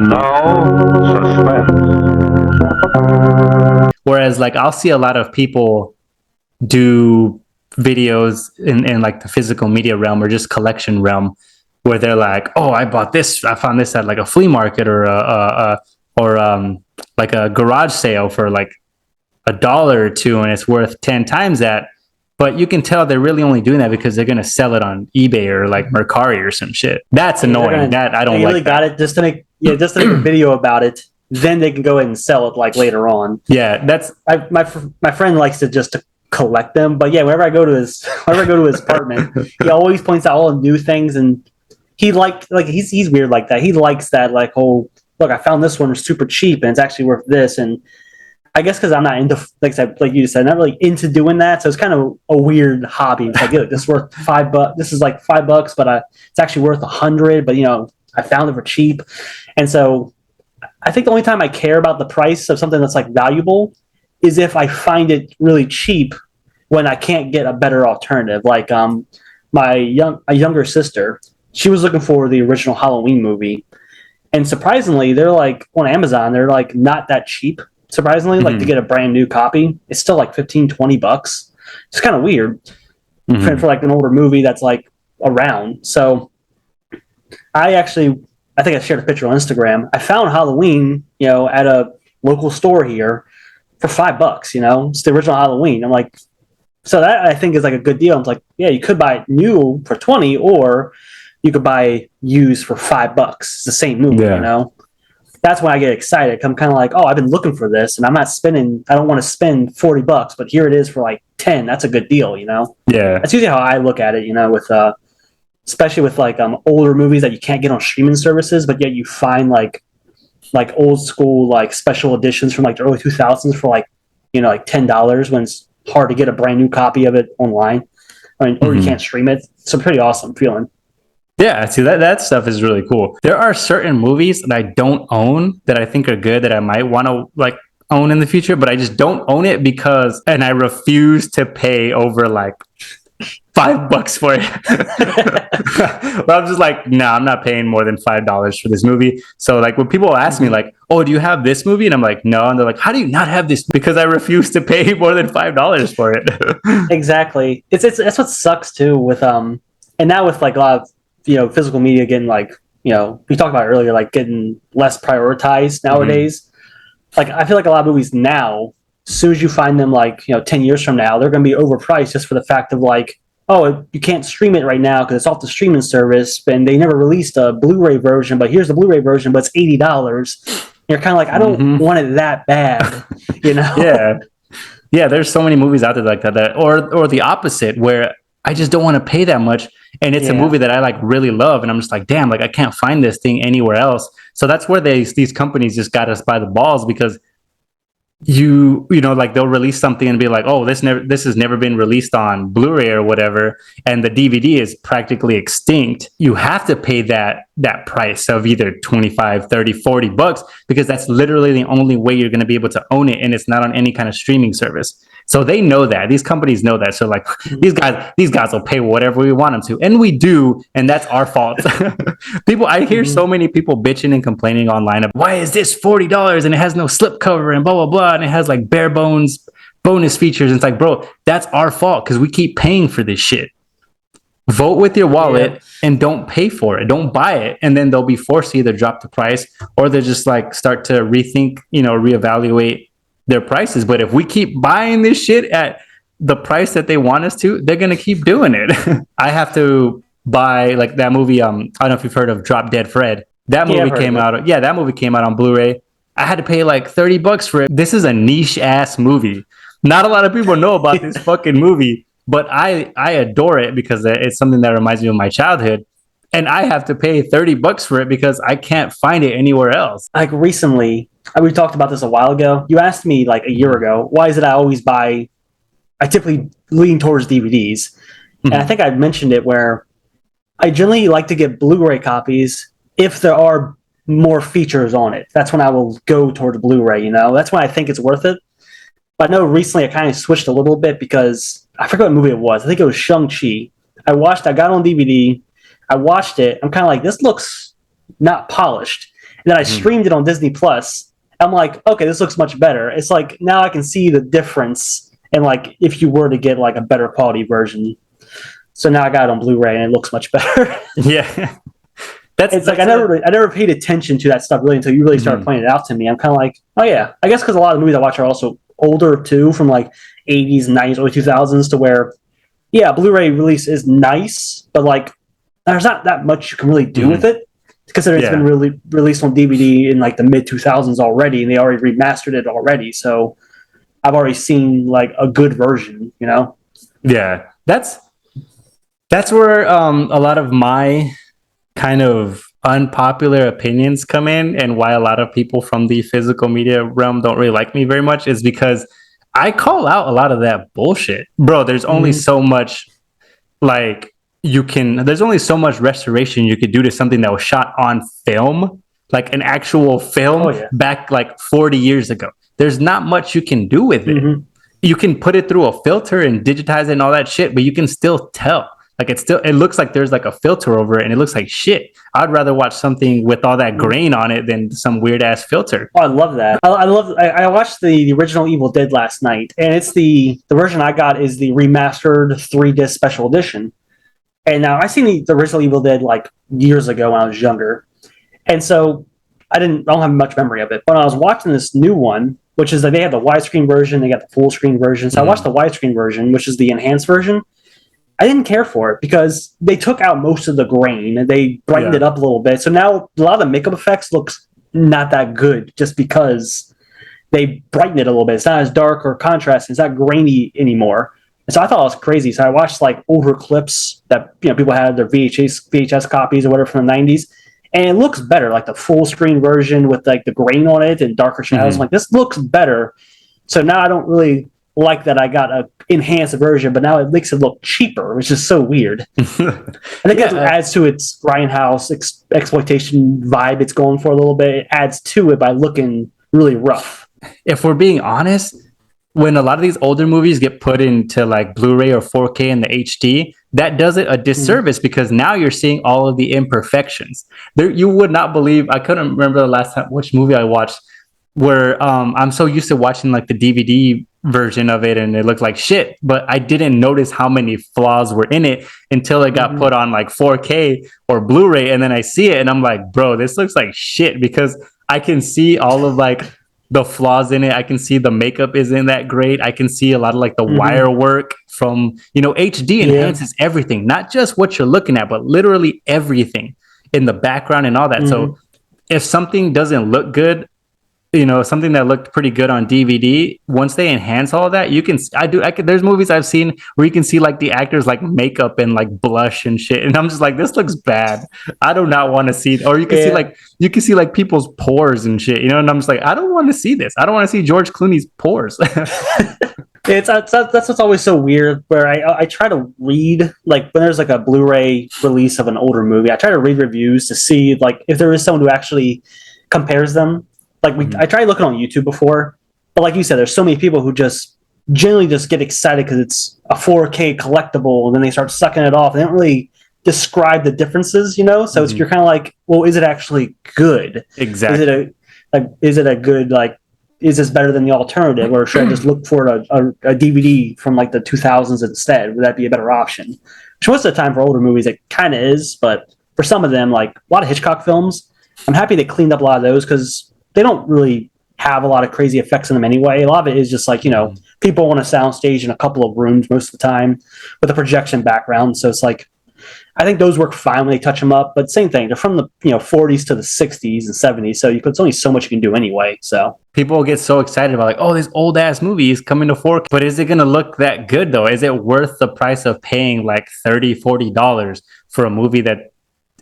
And now, suspense. Whereas like I'll see a lot of people do videos in like the physical media realm or just collection realm where they're like, oh, I bought this, I found this at like a flea market or like a garage sale for like $1 or $2 and it's worth 10 times that. But you can tell they're really only doing that because they're gonna sell it on eBay or like Mercari or some shit. That's annoying. That I don't they like. Really that. got it just to make a video about it. Then they can go ahead and sell it like later on. Yeah, that's my friend likes to just to collect them. But yeah, whenever I go to his apartment, he always points out all the new things, and he he's weird like that. He likes that like whole look. I found this one super cheap, and it's actually worth this. And I guess because I'm not into like you said, not really into doing that. So it's kind of a weird hobby. It's like, look, this is worth $5. This is like $5, but it's actually worth 100. But I found it for cheap, and so I think the only time I care about the price of something that's like valuable is if I find it really cheap when I can't get a better alternative. Like my younger sister, she was looking for the original Halloween movie, and surprisingly, they're like on Amazon, they're like not that cheap. Surprisingly, like to get a brand new copy, it's still like $15-$20. It's kind of weird for like an older movie that's like around. So I think I shared a picture on Instagram. I found Halloween, at a local store here for $5. It's the original Halloween. I'm like, so that I think is like a good deal. I'm like, yeah, you could buy it new for 20, or you could buy used for $5. It's the same movie, That's when I get excited. I'm kind of like, oh, I've been looking for this, and I don't want to spend $40, but here it is for like 10. That's a good deal, Yeah. That's usually how I look at it, with especially with like older movies that you can't get on streaming services, but yet you find like old school like special editions from like the early 2000s for like like $10 when it's hard to get a brand new copy of it online. Or you can't stream it. It's a pretty awesome feeling. Yeah, see that stuff is really cool. There are certain movies that I don't own that I think are good that I might want to like own in the future, but I just don't own it and I refuse to pay over like $5 for it. But I'm just like, no, I'm not paying more than $5 for this movie. So like when people ask me like, oh, do you have this movie? And I'm like, no. And they're like, how do you not have this? Because I refuse to pay more than $5 for it. Exactly. It's that's what sucks too with and now with like a lot of physical media getting like we talked about earlier, like getting less prioritized nowadays. Like I feel like a lot of movies now, as soon as you find them like 10 years from now, they're going to be overpriced just for the fact of like, oh, you can't stream it right now because it's off the streaming service, and they never released a Blu-ray version, but here's the Blu-ray version, but it's $80. You're kind of like, I don't want it that bad, Yeah, there's so many movies out there like that or the opposite, where I just don't want to pay that much, and it's a movie that I like really love, and I'm just like, damn, like I can't find this thing anywhere else. So that's where these companies just got us by the balls, because like they'll release something and be like, oh, this has never been released on Blu-ray or whatever, and the DVD is practically extinct. You have to pay that price of either $25, $30, $40, because that's literally the only way you're going to be able to own it, and it's not on any kind of streaming service. So they know that. These companies know that. So like these guys will pay whatever we want them to. And we do, and that's our fault. I hear so many people bitching and complaining online of, why is this $40 and it has no slipcover and blah, blah, blah, and it has like bare bones bonus features. And it's like, bro, that's our fault because we keep paying for this shit. Vote with your wallet and don't pay for it. Don't buy it. And then they'll be forced to either drop the price or they'll just like start to rethink, reevaluate their prices. But if we keep buying this shit at the price that they want us to, they're gonna keep doing it. I have to buy like that movie. I don't know if you've heard of Drop Dead Fred. That movie came out. Yeah, that movie came out on Blu-ray. I had to pay like $30 for it. This is a niche ass movie. Not a lot of people know about this fucking movie, but I adore it because it's something that reminds me of my childhood. And I have to pay $30 for it because I can't find it anywhere else. Like recently, we talked about this a while ago. You asked me like a year ago, why is it I typically lean towards DVDs. And I think I mentioned it where I generally like to get Blu-ray copies if there are more features on it. That's when I will go toward Blu-ray, That's when I think it's worth it. But I know recently I kind of switched a little bit because I forgot what movie it was. I think it was Shang-Chi. I got it on DVD. I watched it. I'm kind of like, this looks not polished. And then I streamed it on Disney Plus. I'm like, okay, this looks much better. It's like now I can see the difference, and like if you were to get like a better quality version. So now I got it on Blu-ray, and it looks much better. Yeah. It's like I never paid attention to that stuff really until you really started pointing it out to me. I'm kind of like, oh yeah, I guess because a lot of the movies I watch are also older too, from like 80s, 90s, early 2000s, to where, yeah, Blu-ray release is nice, but like there's not that much you can really do with it, considering it's been really released on DVD in like the mid 2000s already, and they already remastered it already. So I've already seen like a good version, you know? Yeah, that's where a lot of my kind of unpopular opinions come in, and why a lot of people from the physical media realm don't really like me very much is because I call out a lot of that bullshit. Bro, there's only so much like there's only so much restoration you could do to something that was shot on film, like an actual film back like 40 years ago. There's not much you can do with it. You can put it through a filter and digitize it and all that shit, but you can still tell. Like it looks like there's like a filter over it, and it looks like shit. I'd rather watch something with all that grain on it than some weird ass filter. Oh, I love that. I watched the original Evil Dead last night, and it's the version I got is the remastered 3-disc special edition. And now I seen the original Evil Dead like years ago when I was younger, and so I don't have much memory of it. But when I was watching this new one, which is that they have the widescreen version, they got the full screen version. So I watched the widescreen version, which is the enhanced version. I didn't care for it because they took out most of the grain and they brightened it up a little bit. So now a lot of the makeup effects looks not that good just because they brightened it a little bit. It's not as dark or contrasting. It's not grainy anymore. And so I thought it was crazy. So I watched like older clips that people had their VHS copies or whatever from the 90s. And it looks better, like the full screen version with like the grain on it and darker shadows. I'm like, this looks better. So now I don't really like that I got a enhanced version, but now it makes it look cheaper, which is so weird. I think that adds to its grindhouse exploitation vibe it's going for a little bit. It adds to it by looking really rough. If we're being honest, when a lot of these older movies get put into like Blu-ray or 4K in the HD, that does it a disservice because now you're seeing all of the imperfections. You would not believe, I couldn't remember the last time which movie I watched where I'm so used to watching like the DVD version of it and it looked like shit, but I didn't notice how many flaws were in it until it got put on like 4K or Blu-ray, and then I see it and I'm like, bro, this looks like shit, because I can see all of like the flaws in it. I can see the makeup isn't that great. I can see a lot of like the wire work from, HD enhances everything, not just what you're looking at, but literally everything in the background and all that. So if something doesn't look good, something that looked pretty good on DVD, once they enhance all of that, there's movies I've seen where you can see like the actors like makeup and like blush and shit. And I'm just like, this looks bad. I do not want to see it. Or you can see like people's pores and shit, and I'm just like, I don't want to see this. I don't want to see George Clooney's pores. That's what's always so weird, where I try to read, like when there's like a Blu-ray release of an older movie, I try to read reviews to see like if there is someone who actually compares them. Like I tried looking on YouTube before, but like you said, there's so many people who just generally just get excited because it's a 4K collectible, and then they start sucking it off. They don't really describe the differences, So you're kind of like, well, is it actually good? Exactly. Is it a good, like, is this better than the alternative, or should I just look for a DVD from like the 2000s instead? Would that be a better option? Which most of the time for older movies it kind of is, but for some of them, like a lot of Hitchcock films, I'm happy they cleaned up a lot of those because they don't really have a lot of crazy effects in them anyway. A lot of it is just like, people on a soundstage in a couple of rooms most of the time with a projection background. So it's like, I think those work fine when they touch them up, but same thing. They're from the 40s to the 60s and 70s. So it's only so much you can do anyway. So people get so excited about like, oh, this old ass movie is coming to 4K. But is it going to look that good though? Is it worth the price of paying like $30, $40 for a movie that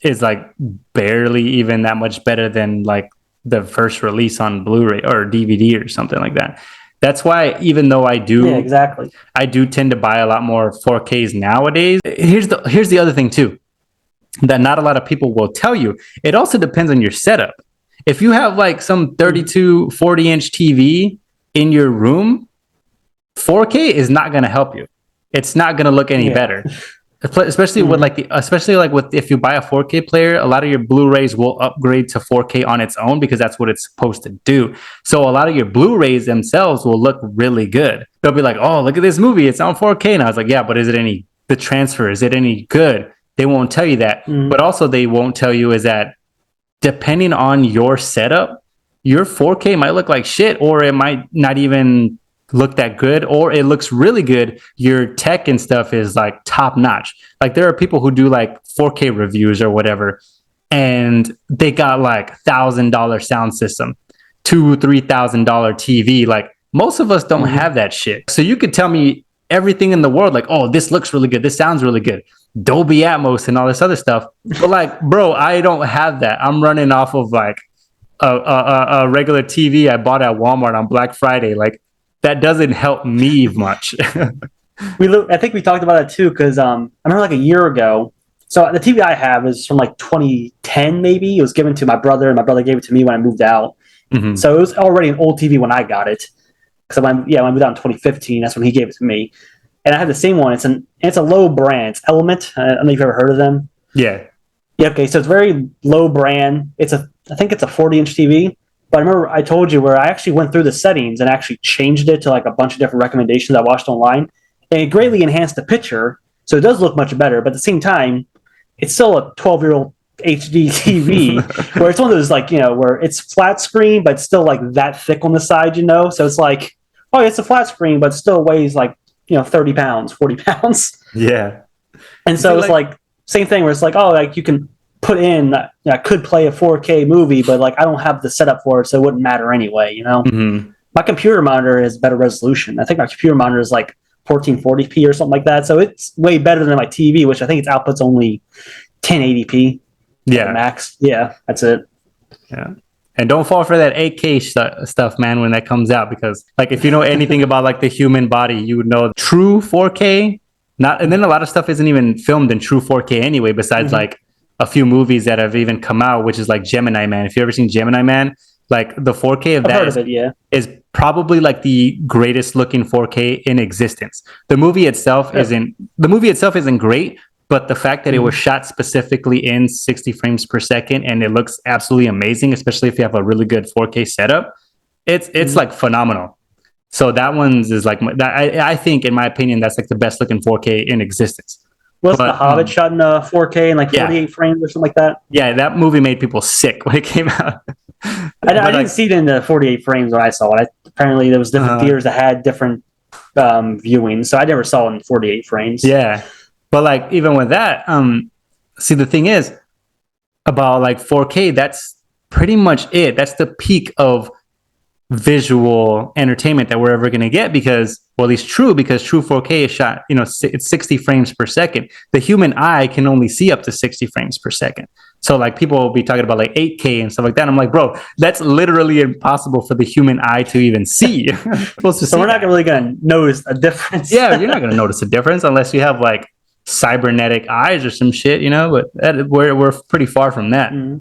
is like barely even that much better than like the first release on Blu-ray or DVD or something like that? That's why, even though I do tend to buy a lot more 4Ks nowadays. Here's the other thing too, that not a lot of people will tell you. It also depends on your setup. If you have like some 32, 40-inch TV in your room, 4K is not going to help you. It's not going to look any better. especially with like especially like with if you buy a 4K player, a lot of your Blu-rays will upgrade to 4K on its own because that's what it's supposed to do. So a lot of your Blu-rays themselves will look really good. They'll be like, "Oh, look at this movie, it's on 4K." And I was like, "Yeah, but is it any the transfer? Is it any good?" They won't tell you that. But also they won't tell you is that depending on your setup, your 4K might look like shit, or it might not even look that good, or it looks really good. Your tech and stuff is like top notch. Like there are people who do like 4K reviews or whatever, and they got like $1,000 sound system, $2,000-$3,000 TV. Like most of us don't have that shit. So you could tell me everything in the world, like, oh, this looks really good, this sounds really good, Dolby Atmos and all this other stuff. But like, bro, I don't have that. I'm running off of like a regular TV I bought at Walmart on Black Friday. Like that doesn't help me much. I think we talked about it too, because I remember like a year ago. So the TV I have is from like 2010, maybe. It was given to my brother, and my brother gave it to me when I moved out. So it was already an old TV when I got it. Because when I moved out in 2015, that's when he gave it to me. And I have the same one. It's a low brand. It's Element. I don't know if you've ever heard of them. Yeah. Yeah. Okay. So it's very low brand. I think it's a 40-inch TV. But I remember I told you where I actually went through the settings and actually changed it to like a bunch of different recommendations I watched online. And it greatly enhanced the picture. So it does look much better. But at the same time, it's still a 12-year-old HD TV where it's one of those like, where it's flat screen, but still like that thick on the side, So it's like, oh, it's a flat screen, but still weighs like, 30 pounds, 40 pounds. Yeah. And so it's like same thing where it's like, oh, like you can put in, I could play a 4K movie, but like I don't have the setup for it, so it wouldn't matter anyway, My computer monitor has better resolution. I think my computer monitor is like 1440p or something like that. So it's way better than my TV, which I think its output's only 1080p. Yeah. Max. Yeah, that's it. Yeah. And don't fall for that 8K stuff, man, when that comes out, because like if you know anything about like the human body, you would know true 4K, and then a lot of stuff isn't even filmed in true 4K anyway, besides like a few movies that have even come out, which is like Gemini Man. If you've ever seen Gemini Man, like the 4K of that is probably like the greatest looking 4K in existence. The movie itself isn't great, but the fact that it was shot specifically in 60 frames per second and it looks absolutely amazing, especially if you have a really good 4K setup, it's like phenomenal. So that one's is like I think, in my opinion, that's like the best looking 4K in existence. Was The Hobbit shot in 4K and like 48 frames or something like that? Yeah, that movie made people sick when it came out. I didn't see it in the 48 frames when I saw it. Apparently, there was different theaters that had different viewings, so I never saw it in 48 frames. Yeah, but like even with that, see, the thing is about like 4K. That's pretty much it. That's the peak of visual entertainment that we're ever going to get, because it's true, because true 4K is shot, it's 60 frames per second. The human eye can only see up to 60 frames per second. So like people will be talking about like 8K and stuff like that. I'm like, bro, that's literally impossible for the human eye to even see. So we're not really going to notice a difference. Yeah, you're not going to notice a difference unless you have like cybernetic eyes or some shit, but we're pretty far from that.